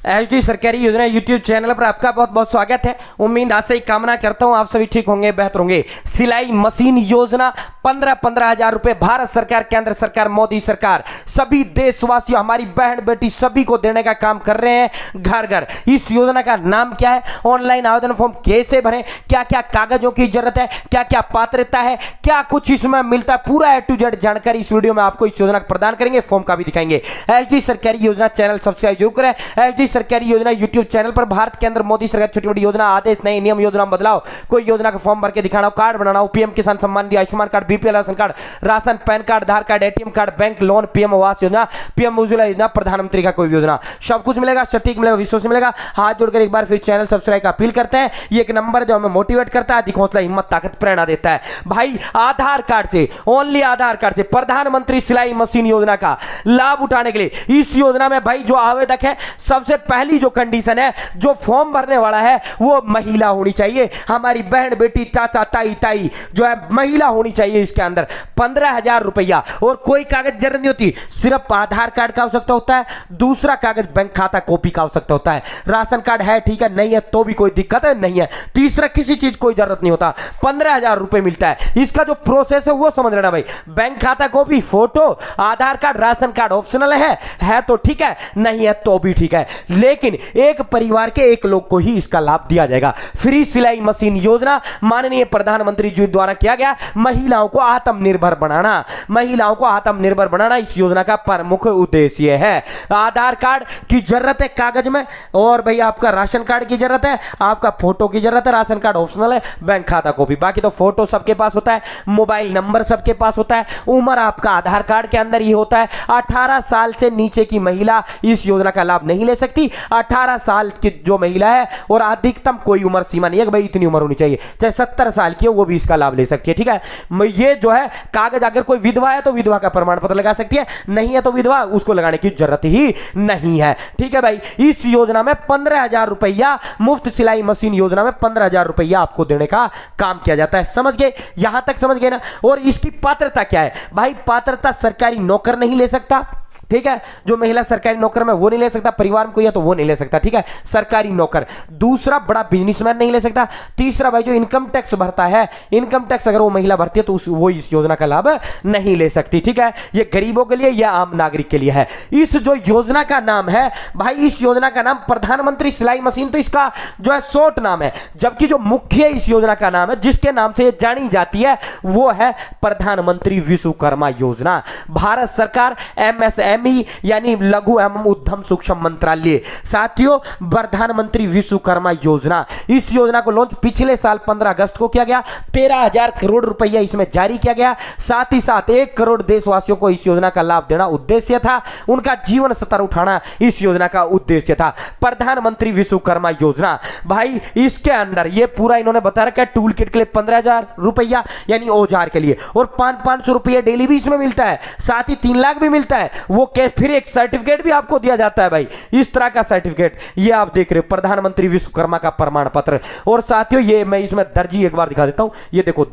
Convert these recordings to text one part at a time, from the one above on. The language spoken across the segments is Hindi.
एचडी सरकारी योजना यूट्यूब चैनल पर आपका बहुत बहुत स्वागत है। उम्मीद आज से ही कामना करता हूं आप सभी ठीक होंगे, बेहतर होंगे। सिलाई मशीन योजना 15-15 हजार रुपए भारत सरकार, केंद्र सरकार, मोदी सरकार सभी देशवासियों, हमारी बहन बेटी सभी को देने का काम कर रहे हैं घर घर। इस योजना का नाम क्या है, ऑनलाइन आवेदन फॉर्म कैसे भरें, क्या क्या कागजों की जरूरत है, क्या क्या पात्रता है, क्या कुछ इसमें मिलता है, पूरा A to Z जानकारी इस वीडियो में आपको इस योजना प्रदान करेंगे। फॉर्म का भी दिखाएंगे। एचडी सरकारी योजना चैनल सब्सक्राइब जरूर करें। एचडी सरकारी योजना यूट्यूब चैनल पर भारत केंद्र मोदी सरकार छोटी बड़ी योजना, आदेश, नए नियम, योजना बदलाव, कोई योजना का फॉर्म भर के दिखाना हो, कार्ड बनाना हो, PM Kisan Samman Nidhi, Ayushman card, BPL ration card, ration, PAN card, Aadhaar card, ATM card, bank loan, PM Awas Yojana, PM Ujjwala योजना, प्रधानमंत्री का कोई योजना, सब कुछ मिलेगा, सटीक मिलेगा, विश्वास मिलेगा। हाथ जोड़कर एक बार फिर चैनल सब्सक्राइब का अपील करते हैं। ये एक नंबर जो हमें मोटिवेट करता है, अधिक हौसला, हिम्मत, ताकत, प्रेरणा देता है। भाई आधार कार्ड से, ओनली आधार कार्ड से प्रधानमंत्री सिलाई मशीन योजना का लाभ उठाने के लिए इस योजना में भाई जो आवेदक है, सबसे पहली जो कंडीशन है, जो फॉर्म भरने वाला है वो महिला होनी चाहिए। हमारी बहन बेटी, चाचा, ताई जो है महिला होनी चाहिए। इसके अंदर 15,000 रुपया और कोई कागज जरूरत नहीं होती, सिर्फ आधार कार्ड का आवश्यकता होता है, दूसरा कागज बैंक खाता कॉपी का आवश्यकता होता है। राशन कार्ड है ठीक है, नहीं है तो भी कोई दिक्कत है नहीं है, तीसरा किसी चीज कोई जरूरत नहीं होता। 15,000 रुपए मिलता है। इसका जो प्रोसेस है वो समझ लेना भाई। बैंक खाता कॉपी, फोटो, आधार कार्ड, राशन कार्ड ऑप्शनल है तो ठीक है, नहीं है तो भी ठीक है, लेकिन एक परिवार के एक लोग को ही इसका लाभ दिया जाएगा। फ्री सिलाई मशीन योजना माननीय प्रधानमंत्री जी द्वारा किया गया, महिलाओं को आत्मनिर्भर बनाना, महिलाओं को आत्मनिर्भर बनाना इस योजना का प्रमुख उद्देश्य है। आधार कार्ड की जरूरत है कागज में, और भाई आपका राशन कार्ड की जरूरत है, आपका फोटो की जरूरत है, राशन कार्ड ऑप्शनल है, बैंक खाता कॉपी, बाकी तो फोटो सबके पास होता है, मोबाइल नंबर सबके पास होता है, उम्र आपका आधार कार्ड के अंदर ही होता है। 18 साल से नीचे की महिला इस योजना का लाभ नहीं ले सकती। 18 साल की जो महिला है, और अधिकतम कोई उम्र सीमा नहीं है कि भाई इतनी उम्र होनी चाहिए, चाहे 70 साल की हो वो भी इसका लाभ ले सकती है। ठीक है, ये जो है कागज, अगर कोई विधवा है तो विधवा का प्रमाण पत्र लगा सकती है, नहीं है तो विधवा उसको लगाने की जरूरत ही नहीं है। ठीक है भाई, इस योजना में 15,000 रुपया, मुफ्त सिलाई मशीन योजना में 15,000 रुपया आपको देने का काम किया जाता है। समझ गए, यहां तक समझ गए ना। और इसकी पात्रता क्या है भाई? पात्रता सरकारी नौकर नहीं ले सकता, ठीक है, जो महिला सरकारी नौकर में वो नहीं ले सकता, परिवार में कोई है तो वो नहीं ले सकता, ठीक है, सरकारी नौकर। दूसरा, बड़ा बिजनेसमैन नहीं ले सकता। तीसरा भाई, जो इनकम टैक्स भरता है, इनकम टैक्स अगर वो महिला भरती है तो वो इस योजना का लाभ नहीं ले सकती। ठीक है, ये गरीबों के लिए या आम नागरिक के लिए है। इस जो योजना का नाम है भाई, इस योजना का नाम प्रधानमंत्री सिलाई मशीन, तो इसका जो है शॉर्ट नाम है, जबकि जो मुख्य इस योजना का नाम है, जिसके नाम से ये जानी जाती है, वो है प्रधानमंत्री विश्वकर्मा योजना। भारत सरकार MSME यानी लघु एवं उद्यम सूक्ष्म मंत्रालय। साथियों, प्रधानमंत्री विश्वकर्मा योजना, इस योजना को लॉन्च पिछले साल 15 अगस्त को किया गया। 13,000 करोड़ रुपया इसमें जारी किया गया। साथ ही साथ 1 करोड़ देशवासियों को इस योजना का लाभ देना उद्देश्य था, उनका जीवन स्तर उठाना इस योजना का उद्देश्य था। प्रधानमंत्री विश्वकर्मा योजना भाई, इसके अंदर ये पूरा इन्होंने बता रखा है, टूल किट के लिए 15,000 रुपया यानी औजार के लिए, और 500 रुपया डेली भी इसमें मिलता है, साथ ही 3 लाख भी मिलता है। वो फिर एक सर्टिफिकेट भी आपको दिया जाता है भाई, इस तरह का सर्टिफिकेट, ये आप देख रहे हो, प्रधानमंत्री विश्वकर्मा का प्रमाण पत्र। और साथियों, ये मैं इसमें दर्जी एक बार दिखा देता हूं, ये देखो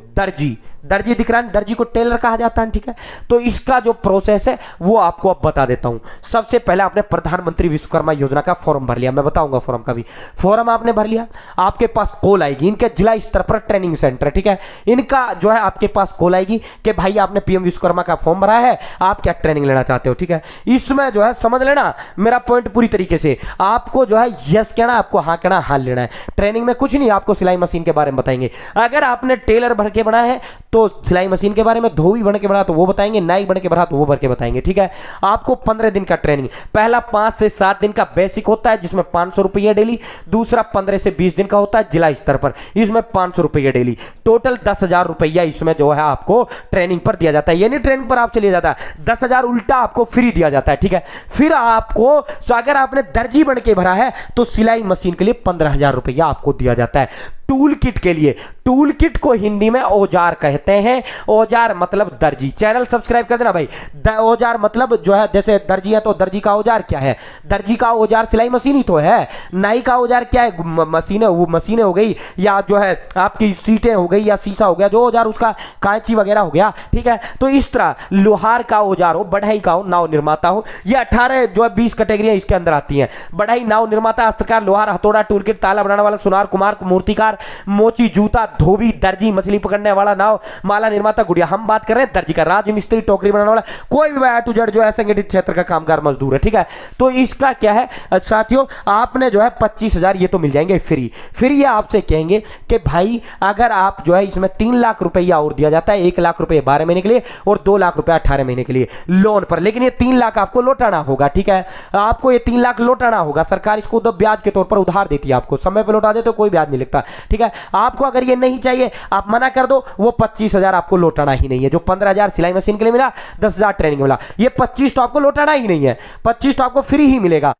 दर्जी दिख रहा है, दर्जी को टेलर कहा जाता है। ठीक है, तो इसका जो प्रोसेस है वो आपको अब बता देता हूं। सबसे पहले आपने प्रधानमंत्री विश्वकर्मा योजना का फॉर्म भर लिया, मैं बताऊंगा फॉर्म का भी। फॉर्म आपने भर लिया, आपके पास कॉल आएगी, इनके जिला स्तर पर ट्रेनिंग सेंटर, ठीक है, इनका जो है आपके पास कॉल आएगी कि भाई आपने पीएम विश्वकर्मा का फॉर्म भरा है, आप क्या ट्रेनिंग लेना चाहते हो। ठीक है, इसमें जो है समझ लेना मेरा पॉइंट पूरी तरीके से, आपको जो है यस कहना, आपको हाँ कहना, हाँ लेना है। ट्रेनिंग में कुछ नहीं, आपको सिलाई मशीन के बारे में बताएंगे। अगर आपने टेलर भर के बना है तो सिलाई मशीन के बारे में, धोबी बन के बना तो वो बताएंगे, नाई बन के बना तो वो भर के बताएंगे। ठीक है, आपको 15 दिन का ट्रेनिंग, पहला 5 से 7 दिन का बेसिक होता है जिसमें 500 रुपये डेली, दूसरा 15 से 20 दिन का होता है जिला स्तर पर, इसमें 500 रुपये डेली, टोटल 10,000 रुपया इसमें जो है आपको ट्रेनिंग पर दिया जाता है। यानी ट्रेनिंग पर आपसे लिया जाता है 10,000 उल्टा आपको फ्री दिया जाता है। ठीक है, फिर आपको अगर आपने दर्जी बन के भरा है तो सिलाई मशीन के लिए 15,000 रुपया आपको दिया जाता है। टूल किट के लिए। टूल किट को हिंदी में औजार कहते हैं। औजार मतलब दर्जी। चैनल सब्सक्राइब कर देना भाई। औजार मतलब जो है, जैसे दर्जी है तो दर्जी का औजार क्या है? दर्जी का औजार सिलाई मशीन ही तो है। नाई का औजार क्या है? मशीनें, वो मशीनें हो गई, या जो है आपकी सीटें हो गई, या शीशा हो गया, जो औजार उसका कांची वगैरह हो गया, ठीक है। तो इस तरह लोहार का औजार हो, बढ़ई का हो, नाव निर्माता हो, ये 18 जो है 20 कैटेगरियां इसके अंदर आती हैं। बढ़ई, नाव निर्माता, हस्तकार, लोहार, हथौड़ा, टूलकिट, ताला बनाने वाला, सुनार, कुमार, मूर्तिकार, मोची, जूता, धोबी, दर्जी, मछली पकड़ने वाला, नाव, माला निर्माता, गुड़िया। हम बात कर रहे हैं दर्जी का। राजमिस्त्री, टोकरी बनाने वाला, कोई भी A to Z जो है संगठित क्षेत्र का कामगार मजदूर है, ठीक है। तो इसका क्या है साथियों, आपने जो है 25,000 ये तो मिल जाएंगे फ्री। फिर ये आपसे कहेंगे कि भाई अगर आप जो है इसमें 3 लाख रुपया और दिया जाता है, 1 लाख रुपए 12 महीने के लिए और 2 लाख रुपया 18 महीने के लिए लोन पर, लेकिन ये 3 लाख आपको लौटाना होगा, ठीक है। आपको ये 3 लाख लौटाना होगा। सरकार इसको तो ब्याज के तौर पर उधार देती है आपको, समय पर लौटा दे तो कोई ब्याज नहीं लगता, ठीक है। आपको अगर ये नहीं चाहिए, आप मना कर दो, वो 25,000 आपको लौटाना ही नहीं है। जो 15,000 सिलाई मशीन के लिए मिला, 10,000 ट्रेनिंग मिला, ये 25 तो आपको लौटाना ही नहीं है, 25 तो आपको फ्री ही मिलेगा।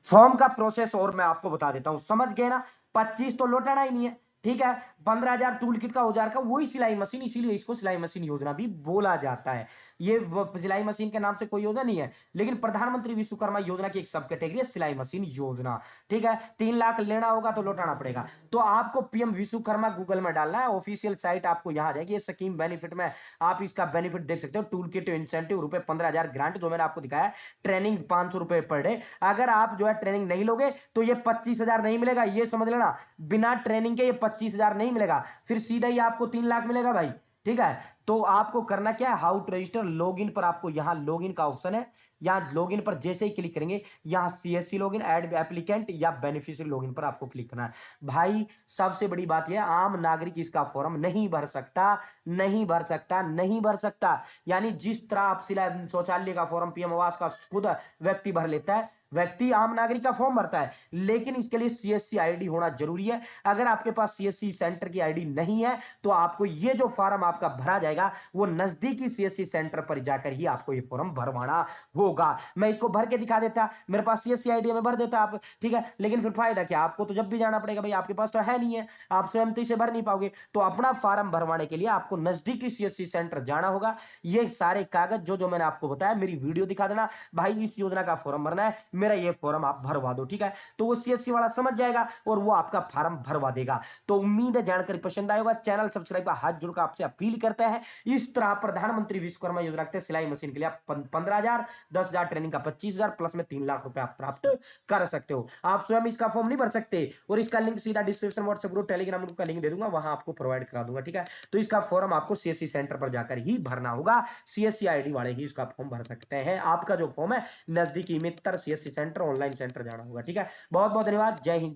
फॉर्म का प्रोसेस और मैं आपको बता देता हूं, समझ गए ना। 25 तो लौटाना ही नहीं है, ठीक है। 15,000 टूल किट का औजार का, वही सिलाई मशीन, इसीलिए इसको सिलाई मशीन योजना भी बोला जाता है। ये सिलाई मशीन के नाम से कोई योजना नहीं है, लेकिन प्रधानमंत्री विश्वकर्मा योजना की एक सब कैटेगरी है सिलाई मशीन योजना, ठीक है। 3 लाख लेना होगा तो लौटाना पड़ेगा। तो आपको पीएम विश्वकर्मा गूगल में डालना है, ऑफिशियल साइट आपको यहां आ जाएगी। ये स्कीम बेनिफिट में आप इसका बेनिफिट देख सकते हो। टूल किट इंसेंटिव रुपए 15,000 ग्रांट, जो मैंने आपको दिखाया। ट्रेनिंग 500 रुपए पर डे। अगर आप जो है ट्रेनिंग नहीं लोगे तो ये 25,000 नहीं मिलेगा, ये समझ लेना। बिना ट्रेनिंग के ये 25,000 नहीं मिलेगा, फिर सीधा ही आपको 3 लाख मिलेगा भाई, ठीक है। तो आपको करना क्या है, हाउ टू रजिस्टर, लॉगिन पर आपको यहां लॉगिन का ऑप्शन है। यहां लॉगिन पर जैसे ही क्लिक करेंगे, यहां सीएससी लॉगिन, ऐड एप्लीकेंट या बेनिफिशियरी लॉगिन पर आपको क्लिक करना है। भाई सबसे बड़ी बात यह, आम नागरिक इसका फॉर्म नहीं भर सकता, नहीं भर सकता, नहीं भर सकता। यानी जिस तरह आप शौचालय का फॉर्म, पीएम आवास का खुद व्यक्ति भर लेता है, व्यक्ति आम नागरिक का फॉर्म भरता है, लेकिन इसके लिए सीएससी आईडी होना जरूरी है। अगर आपके पास सीएससी सेंटर की आईडी नहीं है तो आपको ये जो फॉर्म आपका भरा जाएगा वो नजदीकी सीएससी सेंटर पर जाकर ही आपको ये फॉर्म भरवाना होगा। मैं इसको भर के दिखा देता, मेरे पास सीएससी आईडी में भर देता आप, ठीक है। लेकिन फिर फायदा क्या, आपको तो जब भी जाना पड़ेगा भाई, आपके पास तो है नहीं है, आप स्वयं तो इसे भर नहीं पाओगे। तो अपना फॉर्म भरवाने के लिए आपको नजदीकी सीएससी सेंटर जाना होगा। ये सारे कागज जो मैंने आपको बताया, मेरी वीडियो दिखा देना भाई, इस योजना का फॉर्म भरना है, मेरा ये फॉर्म आप भरवा दो, ठीक है। तो वो सीएससी वाला समझ जाएगा और वो आपका फॉर्म भरवा देगा। तो उम्मीद है जानकारी पसंद आएगा। चैनल सब्सक्राइब का हाथ जोड़कर आपसे अपील करते हैं। इस तरह प्रधानमंत्री विश्वकर्मा योजना के सिलाई मशीन के लिए आप 15,000, 10,000 ट्रेनिंग का 25,000 प्लस में 3 लाख रुपए आप प्राप्त कर सकते हो। आप स्वयं इसका फॉर्म नहीं भर सकते, और इसका लिंक सीधा description, WhatsApp group, Telegram group का लिंक दे दूंगा, वहां आपको प्रोवाइड करा दूंगा, ठीक है। तो इसका फॉर्म आपको सीएससी सेंटर पर जाकर ही भरना होगा। सीएससी आईडी वाले ही इसका फॉर्म भर सकते हैं। आपका जो फॉर्म है नजदीकी मित्र सीएससी सेंटर, ऑनलाइन सेंटर जाना होगा, ठीक है। बहुत बहुत धन्यवाद। जय हिंद।